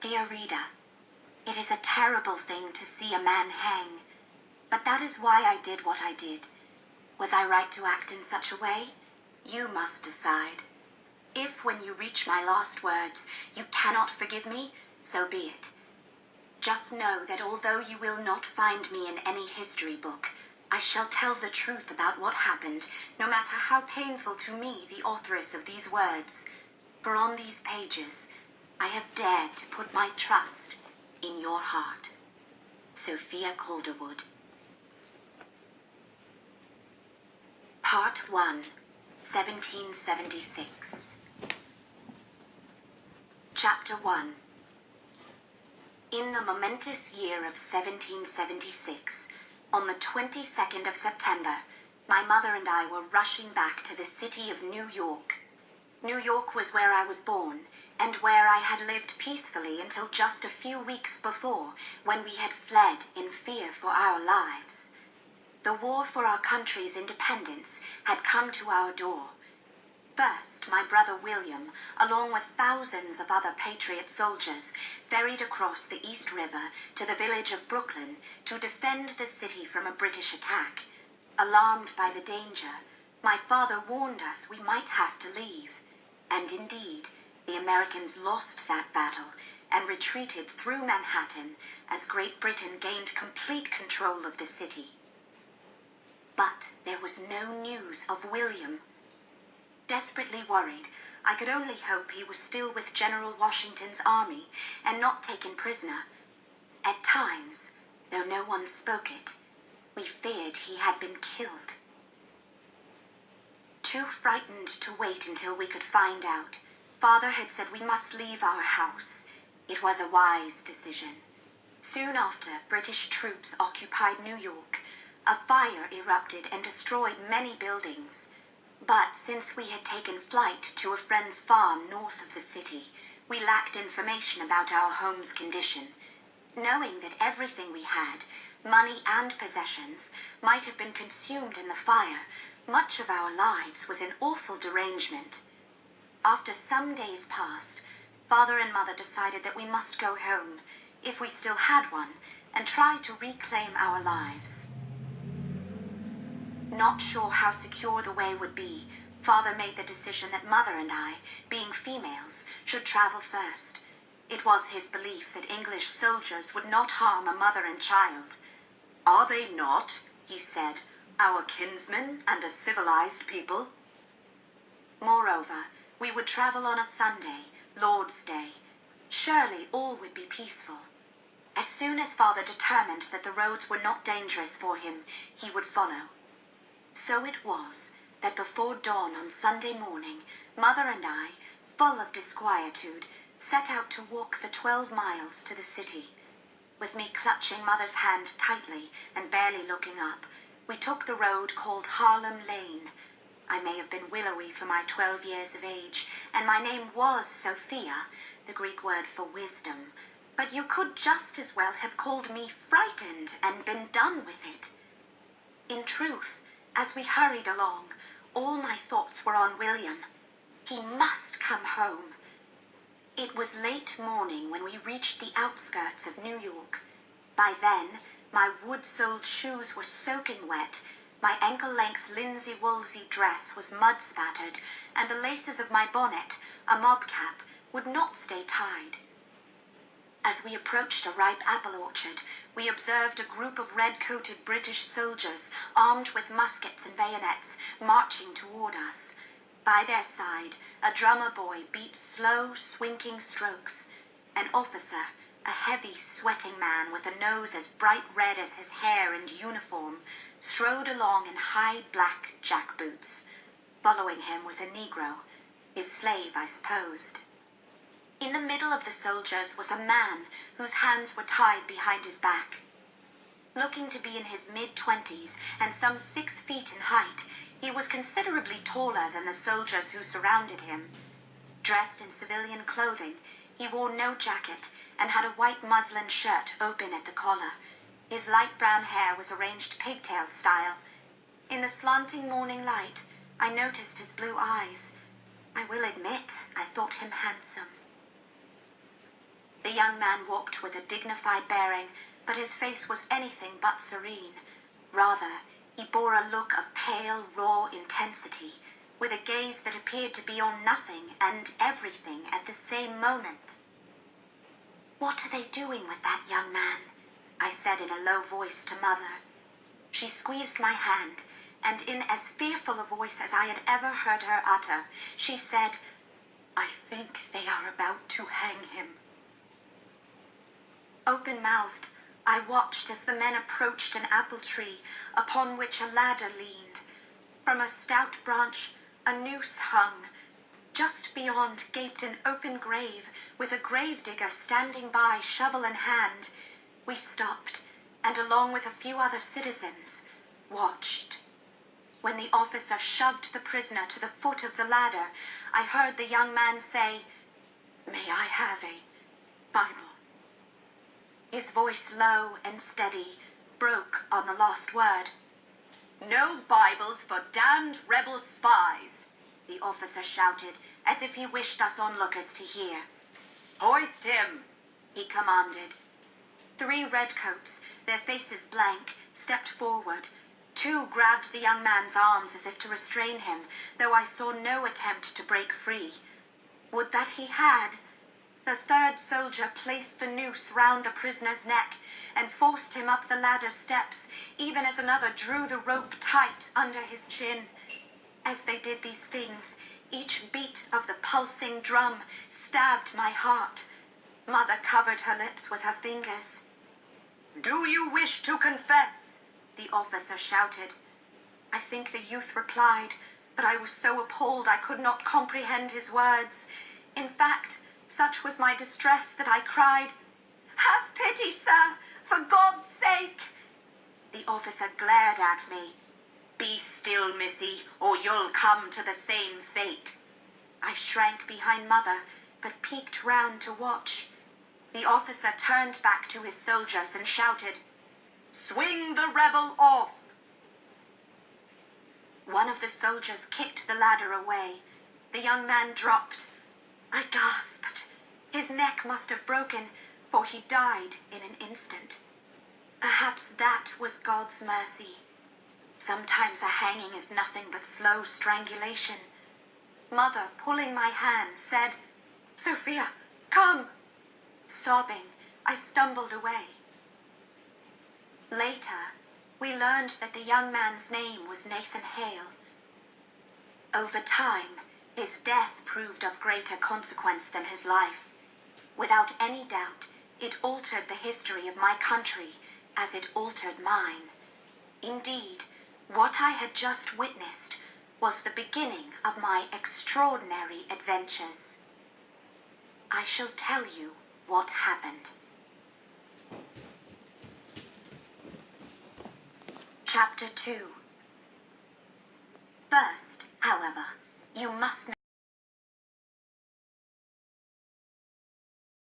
Dear reader, it is a terrible thing to see a man hang, but that is why I did what I did. Was I right to act in such a way? You must decide. If, when you reach my last words, you cannot forgive me, so be it. Just know that although you will not find me in any history book, I shall tell the truth about what happened, no matter how painful to me the authoress of these words. For on these pages, I have dared to put my trust in your heart. Sophia Calderwood. Part 1, 1776. Chapter 1. In the momentous year of 1776, on the 22nd of September, my mother and I were rushing back to the city of New York. New York was where I was born, and where I had lived peacefully until just a few weeks before, when we had fled in fear for our lives. The war for our country's independence had come to our door. First, my brother William, along with thousands of other patriot soldiers, ferried across the East River to the village of Brooklyn to defend the city from a British attack. Alarmed by the danger, my father warned us we might have to leave. And indeed, the Americans lost that battle and retreated through Manhattan as Great Britain gained complete control of the city. But there was no news of William. Desperately worried, I could only hope he was still with General Washington's army and not taken prisoner. At times, though no one spoke it, we feared he had been killed. Too frightened to wait until we could find out, Father had said we must leave our house. It was a wise decision. Soon after, British troops occupied New York. A fire erupted and destroyed many buildings. But since we had taken flight to a friend's farm north of the city, we lacked information about our home's condition. Knowing that everything we had, money and possessions, might have been consumed in the fire, much of our lives was in awful derangement. After some days passed, Father and Mother decided that we must go home, if we still had one, and try to reclaim our lives. Not sure how secure the way would be, Father made the decision that Mother and I, being females, should travel first. It was his belief that English soldiers would not harm a mother and child. "Are they not," he said, "our kinsmen and a civilized people?" Moreover, we would travel on a Sunday, Lord's Day. Surely all would be peaceful. As soon as Father determined that the roads were not dangerous for him, he would follow. So it was that before dawn on Sunday morning, Mother and I, full of disquietude, set out to walk the 12 miles to the city. With me clutching Mother's hand tightly and barely looking up, we took the road called Harlem Lane. I may have been willowy for my 12 years of age, and my name was Sophia, the Greek word for wisdom, but you could just as well have called me frightened and been done with it. In truth, as we hurried along, all my thoughts were on William. He must come home. It was late morning when we reached the outskirts of New York. By then, my wood-soled shoes were soaking wet, my ankle-length linsey-woolsey dress was mud-spattered, and the laces of my bonnet, a mob cap, would not stay tied. As we approached a ripe apple orchard, we observed a group of red-coated British soldiers, armed with muskets and bayonets, marching toward us. By their side, a drummer boy beat slow, swinking strokes. An officer, a heavy, sweating man with a nose as bright red as his hair and uniform, strode along in high black jackboots. Following him was a Negro, his slave, I supposed. In the middle of the soldiers was a man whose hands were tied behind his back. Looking to be in his mid-20s and some 6 feet in height, he was considerably taller than the soldiers who surrounded him. Dressed in civilian clothing, he wore no jacket and had a white muslin shirt open at the collar. His light brown hair was arranged pigtail style. In the slanting morning light, I noticed his blue eyes. I will admit, I thought him handsome. The young man walked with a dignified bearing, but his face was anything but serene. Rather, he bore a look of pale, raw intensity, with a gaze that appeared to be on nothing and everything at the same moment. "What are they doing with that young man?" I said in a low voice to Mother. She squeezed my hand, and in as fearful a voice as I had ever heard her utter, she said, "I think they are about to hang him." Open-mouthed, I watched as the men approached an apple tree upon which a ladder leaned. From a stout branch, a noose hung. Just beyond gaped an open grave, with a gravedigger standing by, shovel in hand. We stopped, and along with a few other citizens, watched. When the officer shoved the prisoner to the foot of the ladder, I heard the young man say, "May I have a Bible?" His voice, low and steady, broke on the last word. "No Bibles for damned rebel spies," the officer shouted, as if he wished us onlookers to hear. "Hoist him," he commanded. 3 redcoats, their faces blank, stepped forward. 2 grabbed the young man's arms as if to restrain him, though I saw no attempt to break free. Would that he had! The 3rd soldier placed the noose round the prisoner's neck and forced him up the ladder steps, even as another drew the rope tight under his chin. As they did these things, each beat of the pulsing drum stabbed my heart. Mother covered her lips with her fingers. "Do you wish to confess?" the officer shouted. I think the youth replied, but I was so appalled I could not comprehend his words. In fact, such was my distress that I cried, "Have pity, sir, for God's sake!" The officer glared at me. "Be still, missy, or you'll come to the same fate." I shrank behind Mother, but peeked round to watch. The officer turned back to his soldiers and shouted, "Swing the rebel off!" One of the soldiers kicked the ladder away. The young man dropped. I gasped. His neck must have broken, for he died in an instant. Perhaps that was God's mercy. Sometimes a hanging is nothing but slow strangulation. Mother, pulling my hand, said, "Sophia, come!" Sobbing, I stumbled away. Later, we learned that the young man's name was Nathan Hale. Over time, his death proved of greater consequence than his life. Without any doubt, it altered the history of my country as it altered mine. Indeed, what I had just witnessed was the beginning of my extraordinary adventures. I shall tell you what happened. Chapter 2. First, however, you must know